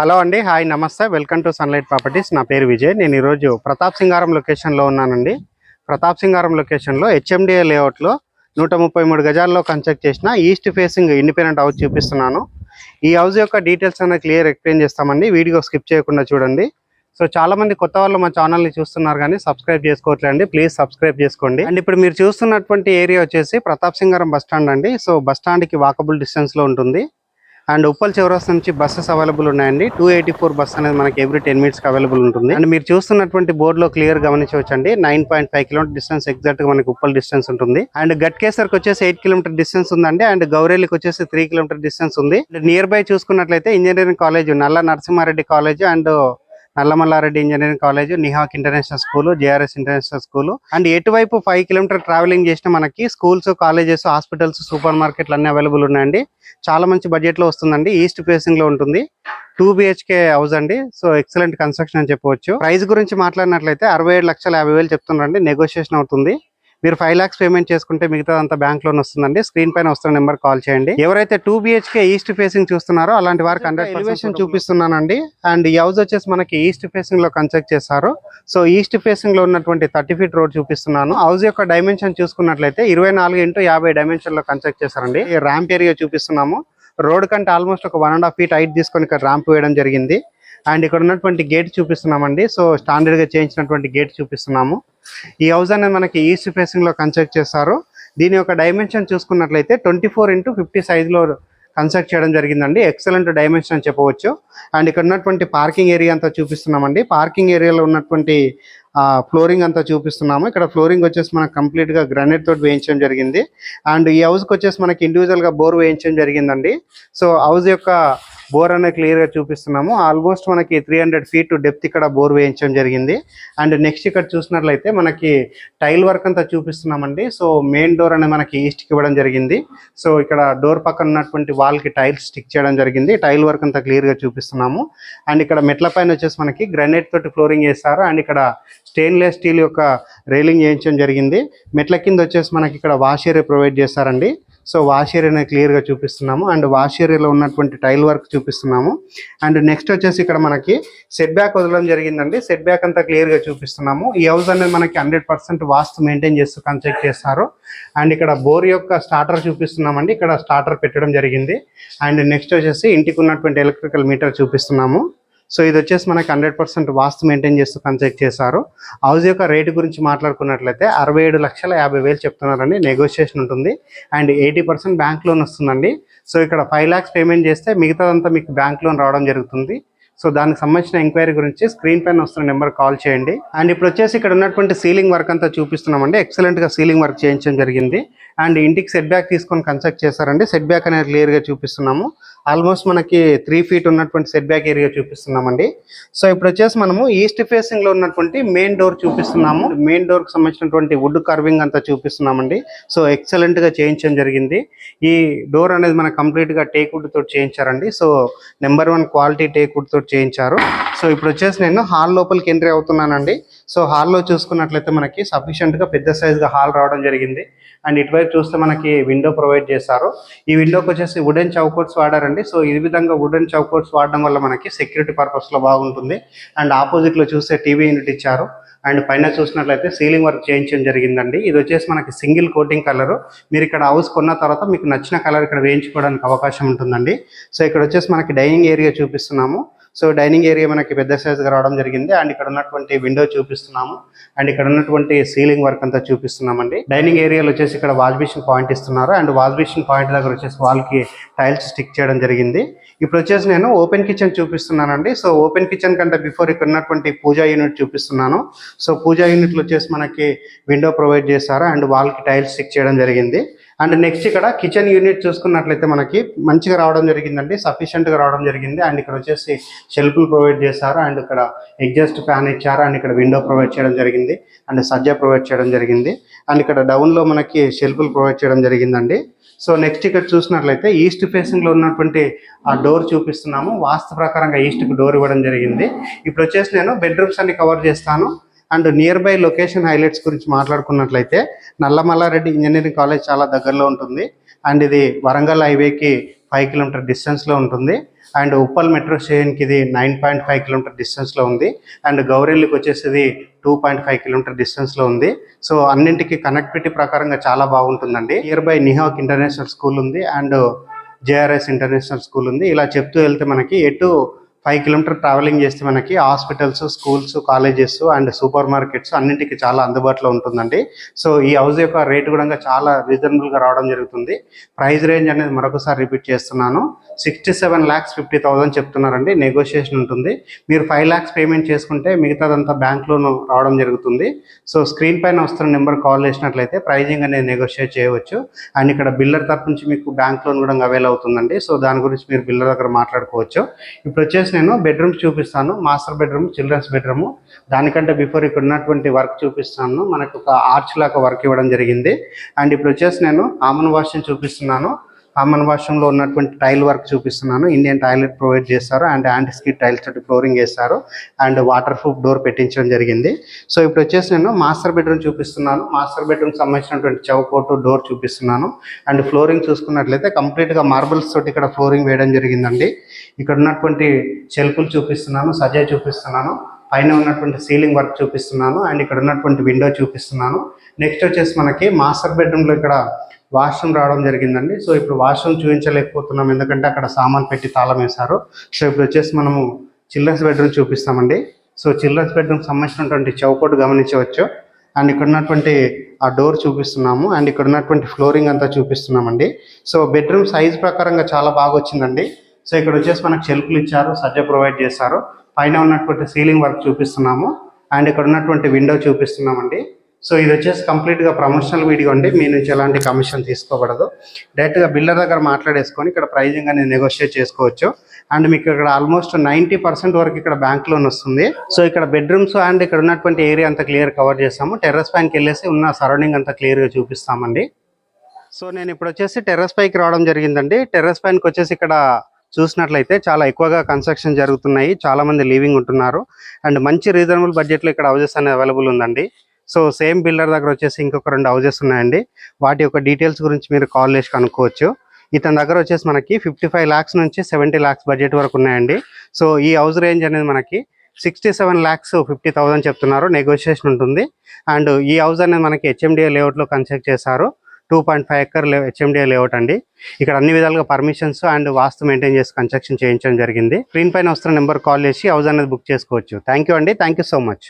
Hello అండి, hi నమస్తే, welcome to sunlight properties. నా పేరు విజయ్. నేను ఈరోజు ప్రతాప్ సింగారం లొకేషన్లో ఉన్నానండి. ప్రతాప్ సింగారం లొకేషన్లో హెచ్ఎండిఏ లేఅవుట్లో 133 గజాల్లో కన్స్ట్రక్ట్ చేసిన ఈస్ట్ ఫేసింగ్ ఇండిపెండెంట్ హౌస్ చూపిస్తున్నాను. ఈ హౌస్ యొక్క డీటెయిల్స్ అనేది క్లియర్ ఎక్స్ప్లెయిన్ చేస్తామండి. వీడియో స్కిప్ చేయకుండా చూడండి. సో చాలా మంది కొత్త వాళ్ళు మా ఛానల్ని చూస్తున్నారు కానీ సబ్స్క్రైబ్ చేసుకోవట్లేండి. ప్లీజ్ సబ్స్క్రైబ్ చేసుకోండి. అండ్ ఇప్పుడు మీరు చూస్తున్నటువంటి ఏరియా వచ్చేసి ప్రతాప్ సింగారం బస్ స్టాండ్ అండి. సో బస్ స్టాండ్కి వాకబుల్ డిస్టెన్స్లో ఉంటుంది. అండ్ ఉప్పల్ చౌరస్తా నుంచి బస్సెస్ అవైలబుల్ ఉన్నాయండి. 284 బస్ అనేది మనకి ఎవ్రీ 10 minutes అవైలబుల్ ఉంటుంది. అండ్ మీరు చూస్తున్నటువంటి బోర్డులో క్లియర్ గమనించవచ్చండి. 9.5 కిలోమీటర్ డిస్టెన్స్ ఎగ్జాక్ట్ గా మనకి ఉప్పల్ డిస్టెన్స్ ఉంటుంది. అండ్ గట్కేసర్కి వచ్చేసి 8 కిలోమీటర్ డిస్టెన్స్ ఉందండి. అండ్ గౌరేలికి వచ్చేసి 3 కిలోమీటర్ డిస్టెన్స్ ఉంది. నియర్ బై చూసుకున్నట్లయితే engineering college Nalla Narasimha Reddy college and Nalla Malla Reddy engineering college, నిహాక్ international school, JRS international school. And ఎటువైపు 5 కిలోమీటర్ ట్రావెలింగ్ చేసిన మనకి స్కూల్స్, కాలేజెస్, హాస్పిటల్స్, సూపర్ మార్కెట్లు అన్ని అవైలబుల్ ఉన్నాయండి. చాలా మంచి బడ్జెట్ లో వస్తుందండి. ఈస్ట్ ఫేసింగ్ లో ఉంటుంది. 2 BHK హౌస్ అండి. సో ఎక్సలెంట్ కన్స్ట్రక్షన్ అని చెప్పవచ్చు. ప్రైస్ గురించి మాట్లాడినట్లయితే 67,50,000 చెప్తున్నారండి. నెగోషియేషన్ అవుతుంది. మీరు 5 lakhs పేమెంట్ చేసుకుంటే మిగతా అంతా బ్యాంక్ లోన్ వస్తుందండి. స్క్రీన్ పైన వస్తున్న నెంబర్ కాల్ చేయండి. ఎవరైతే 2 BHK ఈస్ట్ ఫేసింగ్ చూస్తున్నారో అలాంటి వారికి 100% ఎలివేషన్ చూపిస్తున్నానండి. అండ్ ఈ హౌస్ వచ్చేసి మనకి ఈస్ట్ ఫేసింగ్ లో కన్స్ట్రక్ట్ చేశారు. సో ఈస్ట్ ఫేసింగ్ లో ఉన్నటువంటి 30 feet రోడ్ చూపిస్తున్నాను. హౌస్ యొక్క డైమెన్షన్ చూసుకున్నట్లయితే 24x50 డైమెన్షన్ లో కన్స్ట్రక్ట్ చేశారండి. ఈ ర్యాంప్ ఏరియా చూపిస్తున్నాము. రోడ్ కంటే ఆల్మోస్ట్ ఒక 1.5 feet హైట్ తీసుకొని ఇక్కడ ర్యాంప్ వేయడం జరిగింది. అండ్ ఇక్కడ ఉన్నటువంటి గేట్ చూపిస్తున్నామండి. సో స్టాండర్డ్ గా చేయించినటువంటి గేట్ చూపిస్తున్నాము. ఈ హౌస్ అనేది మనకి ఈస్ట్ ఫేసింగ్ లో కన్స్ట్రక్ట్ చేస్తారు. దీని యొక్క డైమెన్షన్ చూసుకున్నట్లయితే 24x50 సైజ్ లో కన్స్ట్రక్ట్ చేయడం జరిగిందండి. ఎక్సలెంట్ డైమెన్షన్ అని చెప్పవచ్చు. అండ్ ఇక్కడ ఉన్నటువంటి పార్కింగ్ ఏరియా అంతా చూపిస్తున్నామండి. పార్కింగ్ ఏరియాలో ఉన్నటువంటి ఫ్లోరింగ్ అంతా చూపిస్తున్నాము. ఇక్కడ ఫ్లోరింగ్ వచ్చేసి మనకు కంప్లీట్ గా గ్రానైట్ తోటి వేయించడం జరిగింది. అండ్ ఈ హౌస్ కి వచ్చేసి మనకి ఇండివిజువల్ గా బోర్ వేయించడం జరిగిందండి. సో హౌస్ యొక్క బోర్ అనేది క్లియర్ గా చూపిస్తున్నాము. ఆల్మోస్ట్ మనకి 300 feet డెప్త్ ఇక్కడ బోర్ వేయించడం జరిగింది. అండ్ నెక్స్ట్ ఇక్కడ చూసినట్లయితే మనకి టైల్ వర్క్ అంతా చూపిస్తున్నామండి. సో మెయిన్ డోర్ అనేది మనకి ఈస్ట్ కి ఇవ్వడం జరిగింది. సో ఇక్కడ డోర్ పక్కన ఉన్నటువంటి వాల్ కి టైల్స్ స్టిక్ చేయడం జరిగింది. టైల్ వర్క్ అంతా క్లియర్ గా చూపిస్తున్నాము. అండ్ ఇక్కడ మెట్ల పైన వచ్చేసి మనకి గ్రానైట్ తోటి ఫ్లోరింగ్ వేస్తారు. అండ్ ఇక్కడ స్టెయిన్లెస్ స్టీల్ యొక్క రైలింగ్ చేయించడం జరిగింది. మెట్ల కింద వచ్చేసి మనకి ఇక్కడ వాష్ ఏరియా ప్రొవైడ్ చేస్తారండి. సో వాష్ ఏరియాని క్లియర్గా చూపిస్తున్నాము. అండ్ వాష్ ఏరియాలో ఉన్నటువంటి టైల్ వర్క్ చూపిస్తున్నాము. అండ్ నెక్స్ట్ వచ్చేసి ఇక్కడ మనకి సెట్ బ్యాక్ వదలడం జరిగిందండి. సెట్ బ్యాక్ అంతా క్లియర్గా చూపిస్తున్నాము. ఈ హౌస్ అనేది మనకి 100% వాస్తు మెయింటైన్ చేస్తూ కన్స్ట్రక్ట్ చేస్తారు. అండ్ ఇక్కడ బోర్ యొక్క స్టార్టర్ చూపిస్తున్నామండి. ఇక్కడ స్టార్టర్ పెట్టడం జరిగింది. అండ్ నెక్స్ట్ వచ్చేసి ఇంటికి ఉన్నటువంటి ఎలక్ట్రికల్ మీటర్ చూపిస్తున్నాము. సో ఇది వచ్చేసి మనకి 100% వాస్తు మెయింటైన్ చేస్తూ కన్స్ట్రక్ట్ చేశారు. హౌస్ యొక్క రేటు గురించి మాట్లాడుకున్నట్లయితే 67,50,000 చెప్తున్నారండి. నెగోషియేషన్ ఉంటుంది. అండ్ 80% బ్యాంక్ లోన్ వస్తుందండి. సో ఇక్కడ 5 lakhs పేమెంట్ చేస్తే మిగతాదంతా మీకు బ్యాంక్ లోన్ రావడం జరుగుతుంది. సో దానికి సంబంధించిన ఎంక్వైరీ గురించి స్క్రీన్ పైన వస్తున్న నెంబర్ కాల్ చేయండి. అండ్ ఇప్పుడు వచ్చేసి ఇక్కడ ఉన్నటువంటి సీలింగ్ వర్క్ అంతా చూపిస్తున్నామండి. ఎక్సలెంట్ గా సీలింగ్ వర్క్ చేయించడం జరిగింది. అండ్ ఇంటికి సెట్ బ్యాక్ తీసుకొని కన్స్ట్రక్ట్ చేశారండి. సెట్ బ్యాక్ అనేది క్లియర్ గా చూపిస్తున్నాము. ఆల్మోస్ట్ మనకి 3 feet ఉన్నటువంటి సెట్ బ్యాక్ ఏరియా చూపిస్తున్నామండి. సో ఇప్పుడు వచ్చేసి మనము ఈస్ట్ ఫేసింగ్ లో ఉన్నటువంటి మెయిన్ డోర్ చూపిస్తున్నాము. మెయిన్ డోర్ కి సంబంధించినటువంటి వుడ్ కార్వింగ్ అంతా చూపిస్తున్నామండి. సో ఎక్సలెంట్ గా చేయించడం జరిగింది. ఈ డోర్ అనేది మనకు కంప్లీట్ గా టేక్ వుడ్ తోటి చేయించారండి. So number 1 quality teak wood తోటి చేయించారు. సో ఇప్పుడు వచ్చేసి నేను హాల్ లోపలికి ఎంట్రీ అవుతున్నానండి. సో హాల్లో చూసుకున్నట్లయితే మనకి సఫిషియెంట్ గా పెద్ద సైజ్ గా హాల్ రావడం జరిగింది. అండ్ ఇటువైపు చూస్తే మనకి విండో ప్రొవైడ్ చేశారు. ఈ విండోకి వచ్చేసి వుడెన్ చౌకోట్స్ వాడారండి. సో ఈ విధంగా వుడెన్ చౌకోట్స్ వాడడం వల్ల మనకి సెక్యూరిటీ పర్పస్ లో బాగుంటుంది. అండ్ ఆపోజిట్ లో చూస్తే టీవీ యూనిట్ ఇచ్చారు. అండ్ పైన చూసినట్లయితే సీలింగ్ వర్క్ చేయించడం జరిగిందండి. ఇది వచ్చేసి మనకి సింగిల్ కోటింగ్ కలర్. మీరు ఇక్కడ హౌస్ కొన్న తర్వాత మీకు నచ్చిన కలర్ ఇక్కడ వేయించుకోవడానికి అవకాశం ఉంటుందండి. సో ఇక్కడ వచ్చేసి మనకి డైనింగ్ ఏరియా చూపిస్తున్నాము. సో డైనింగ్ ఏరియా మనకి పెద్ద సైజ్గా రావడం జరిగింది. అండ్ ఇక్కడ ఉన్నటువంటి విండో చూపిస్తున్నాము. అండ్ ఇక్కడ ఉన్నటువంటి సీలింగ్ వర్క్ అంతా చూపిస్తున్నామండి. డైనింగ్ ఏరియాలో వచ్చేసి ఇక్కడ వాష్ బేసిన్ పాయింట్ ఇస్తున్నారు. అండ్ వాష్ బేసిన్ పాయింట్ దగ్గర వచ్చేసి వాల్కి టైల్స్ స్టిక్ చేయడం జరిగింది. ఇప్పుడు వచ్చేసి నేను ఓపెన్ కిచెన్ చూపిస్తున్నానండి. సో ఓపెన్ కిచెన్ కంటే బిఫోర్ ఇక్కడ ఉన్నటువంటి పూజా యూనిట్ చూపిస్తున్నాను. సో పూజా యూనిట్లో వచ్చేసి మనకి విండో ప్రొవైడ్ చేశారు. అండ్ వాల్కి టైల్స్ స్టిక్ చేయడం జరిగింది. అండ్ నెక్స్ట్ ఇక్కడ కిచెన్ యూనిట్ చూసుకున్నట్లయితే మనకి మంచిగా రావడం జరిగిందండి. సఫిషియెంట్గా రావడం జరిగింది. అండ్ ఇక్కడ వచ్చేసి షెల్ఫ్లు ప్రొవైడ్ చేశారు. అండ్ ఇక్కడ ఎగ్జాస్ట్ ఫ్యాన్ ఇచ్చారు. అండ్ ఇక్కడ విండో ప్రొవైడ్ చేయడం జరిగింది. అండ్ సజ్జా ప్రొవైడ్ చేయడం జరిగింది. అండ్ ఇక్కడ డౌన్లో మనకి షెల్ఫ్లు ప్రొవైడ్ చేయడం జరిగిందండి. సో నెక్స్ట్ ఇక్కడ చూసినట్లయితే ఈస్ట్ ఫేసింగ్ లో ఉన్నటువంటి ఆ డోర్ చూపిస్తున్నాము. వాస్తు ప్రకారంగా ఈస్ట్ కు డోర్ ఇవ్వడం జరిగింది. ఇప్పుడు వచ్చేసి నేను బెడ్రూమ్స్ అన్ని కవర్ చేస్తాను. And near by location highlights గురించి మాట్లాడుకున్నట్లయితే నల్లమల్లారెడ్డి ఇంజనీరింగ్ కాలేజ్ చాలా దగ్గరలో ఉంటుంది. అండ్ ఇది వరంగల్ హైవేకి 5 కిలోమీటర్ డిస్టెన్స్లో ఉంటుంది. అండ్ ఉప్పల్ మెట్రో స్టేషన్కి ఇది 9.5 కిలోమీటర్ డిస్టెన్స్లో ఉంది. అండ్ గౌరెల్లికి వచ్చేసి 2.5 కిలోమీటర్ డిస్టెన్స్లో ఉంది. సో అన్నింటికి కనెక్టివిటీ ప్రకారంగా చాలా బాగుంటుందండి. నియర్ బై నిహాక్ ఇంటర్నేషనల్ స్కూల్ ఉంది అండ్ జేఆర్ఎస్ ఇంటర్నేషనల్ స్కూల్ ఉంది. ఇలా చెప్తూ వెళ్తే మనకి ఎటు 5 కిలోమీటర్ ట్రావెలింగ్ చేస్తే మనకి hospitals, schools, colleges and super markets అన్నింటికి చాలా అందుబాటులో ఉంటుందండి. సో ఈ హౌస్ యొక్క రేటు కూడా చాలా రీజనబుల్గా రావడం జరుగుతుంది. ప్రైస్ రేంజ్ అనేది మరొకసారి రిపీట్ చేస్తున్నాను, 67,50,000 చెప్తున్నారండి. నెగోషియేషన్ ఉంటుంది. మీరు 5 lakhs పేమెంట్ చేసుకుంటే మిగతాదంతా బ్యాంక్ లోన్ రావడం జరుగుతుంది. సో స్క్రీన్ పైన వస్తున్న నెంబర్ కాల్ చేసినట్లయితే ప్రైజింగ్ అనేది నెగోషియేట్ చేయవచ్చు. అండ్ ఇక్కడ బిల్లర్ తరపు నుంచి మీకు బ్యాంక్ లోన్ కూడా అవైల్ అవుతుందండి. సో దాని గురించి మీరు బిల్లర్ దగ్గర మాట్లాడుకోవచ్చు. ఇప్పుడు వచ్చేసి నేను బెడ్రూమ్స్ చూపిస్తాను. Master bedroom, children's bedroom. దానికంటే బిఫోర్ ఇక్కడ ఉన్నటువంటి వర్క్ చూపిస్తాను. మనకు ఒక ఆర్చ్ లాగా వర్క్ ఇవ్వడం జరిగింది. అండ్ ఇప్పుడు వచ్చేసి నేను కామన్ వాష్రూమ్ చూపిస్తున్నాను. కామన్ వాష్రూమ్లో ఉన్నటువంటి టైల్ వర్క్ చూపిస్తున్నాను. ఇండియన్ టాయిలెట్ ప్రొవైడ్ చేస్తారు అండ్ యాంటీ స్కిడ్ టైల్స్ తోటి ఫ్లోరింగ్ వేస్తారు అండ్ వాటర్ ప్రూఫ్ డోర్ పెట్టించడం జరిగింది. సో ఇప్పుడు వచ్చేసి నేను మాస్టర్ బెడ్రూమ్ చూపిస్తున్నాను. మాస్టర్ బెడ్రూమ్ సంబంధించినటువంటి చౌకోటు డోర్ చూపిస్తున్నాను. అండ్ ఫ్లోరింగ్ చూసుకున్నట్లయితే కంప్లీట్గా మార్బుల్స్ తోటి ఇక్కడ ఫ్లోరింగ్ వేయడం జరిగిందండి. ఇక్కడ ఉన్నటువంటి షెల్ఫ్లు చూపిస్తున్నాను, సజా చూపిస్తున్నాను, పైన ఉన్నటువంటి సీలింగ్ వర్క్ చూపిస్తున్నాను అండ్ ఇక్కడ ఉన్నటువంటి విండో చూపిస్తున్నాను. నెక్స్ట్ వచ్చేసి మనకి మాస్టర్ బెడ్రూమ్లో ఇక్కడ వాష్రూమ్ రావడం జరిగిందండి. సో ఇప్పుడు వాష్రూమ్ చూపించలేకపోతున్నాం ఎందుకంటే అక్కడ సామాన్ పెట్టి తాళం వేశారు. సో ఇప్పుడు వచ్చేసి మనము చిల్డ్రన్స్ బెడ్రూమ్ చూపిస్తామండి. సో చిల్డ్రన్స్ బెడ్రూమ్ సంబంధించినటువంటి చౌకోట్ గమనించవచ్చు. అండ్ ఇక్కడ ఉన్నటువంటి ఆ డోర్ చూపిస్తున్నాము అండ్ ఇక్కడ ఉన్నటువంటి ఫ్లోరింగ్ అంతా చూపిస్తున్నామండి. సో బెడ్రూమ్ సైజ్ ప్రకారంగా చాలా బాగా వచ్చిందండి. సో ఇక్కడ వచ్చేసి మనకు షెల్ఫ్లు ఇచ్చారు, సజ్జ ప్రొవైడ్ చేశారు, పైన ఉన్నటువంటి సీలింగ్ వర్క్ చూపిస్తున్నాము అండ్ ఇక్కడ ఉన్నటువంటి విండో చూపిస్తున్నామండి. సో ఇది వచ్చేసి కంప్లీట్గా ప్రమోషనల్ వీడియో అండి. మీ నుంచి ఎలాంటి కమిషన్ తీసుకోబడదు. డైరెక్ట్గా బిల్డర్ దగ్గర మాట్లాడేసుకొని ఇక్కడ ప్రైజింగ్ అనేది నెగోషియేట్ చేసుకోవచ్చు. అండ్ మీకు ఇక్కడ ఆల్మోస్ట్ 90% వరకు ఇక్కడ బ్యాంక్ లోన్ వస్తుంది. సో ఇక్కడ బెడ్రూమ్స్ అండ్ ఇక్కడ ఉన్నటువంటి ఏరియా అంతా క్లియర్ కవర్ చేస్తాము. టెర్రస్ పైకి వెళ్ళేసి ఉన్న సరౌండింగ్ అంతా క్లియర్గా చూపిస్తామండి. సో నేను ఇప్పుడు వచ్చేసి టెర్రస్ పైకి రావడం జరిగిందండి. టెర్రస్ పైకి వచ్చేసి ఇక్కడ చూసినట్లయితే చాలా ఎక్కువగా కన్స్ట్రక్షన్ జరుగుతున్నాయి, చాలా మంది లివింగ్ ఉంటున్నారు అండ్ మంచి రీజనబుల్ బడ్జెట్లో ఇక్కడ హౌసెస్ అనేది అవైలబుల్ ఉందండి. సో సేమ్ బిల్డర్ దగ్గర వచ్చేసి ఇంకొక 2 హౌసెస్ ఉన్నాయండి. వాటి యొక్క డీటెయిల్స్ గురించి మీరు కాల్ చేసి కనుక్కోవచ్చు. ఇతని దగ్గర వచ్చేసి మనకి 55 lakhs నుంచి 70 lakhs బడ్జెట్ వరకు ఉన్నాయండి. సో ఈ హౌస్ రేంజ్ అనేది మనకి 67,50,000 చెప్తున్నారు. నెగోషియేషన్ ఉంటుంది. అండ్ ఈ హౌస్ అనేది మనకి హెచ్ఎండిఏ లేఅవుట్లో కన్స్ట్రక్ట్ చేశారు. 2.5 acre హెచ్ఎండిఏ లేఅవుట్ అండి. ఇక్కడ అన్ని విధాలుగా పర్మిషన్స్ అండ్ వాస్తు మెయింటైన్ చేసి కన్స్ట్రక్షన్ చేయించడం జరిగింది. స్క్రీన్ పైన వస్తున్న నెంబర్ కాల్ చేసి హౌస్ అనేది బుక్ చేసుకోవచ్చు. థ్యాంక్ యూ అండి. Thank you so much.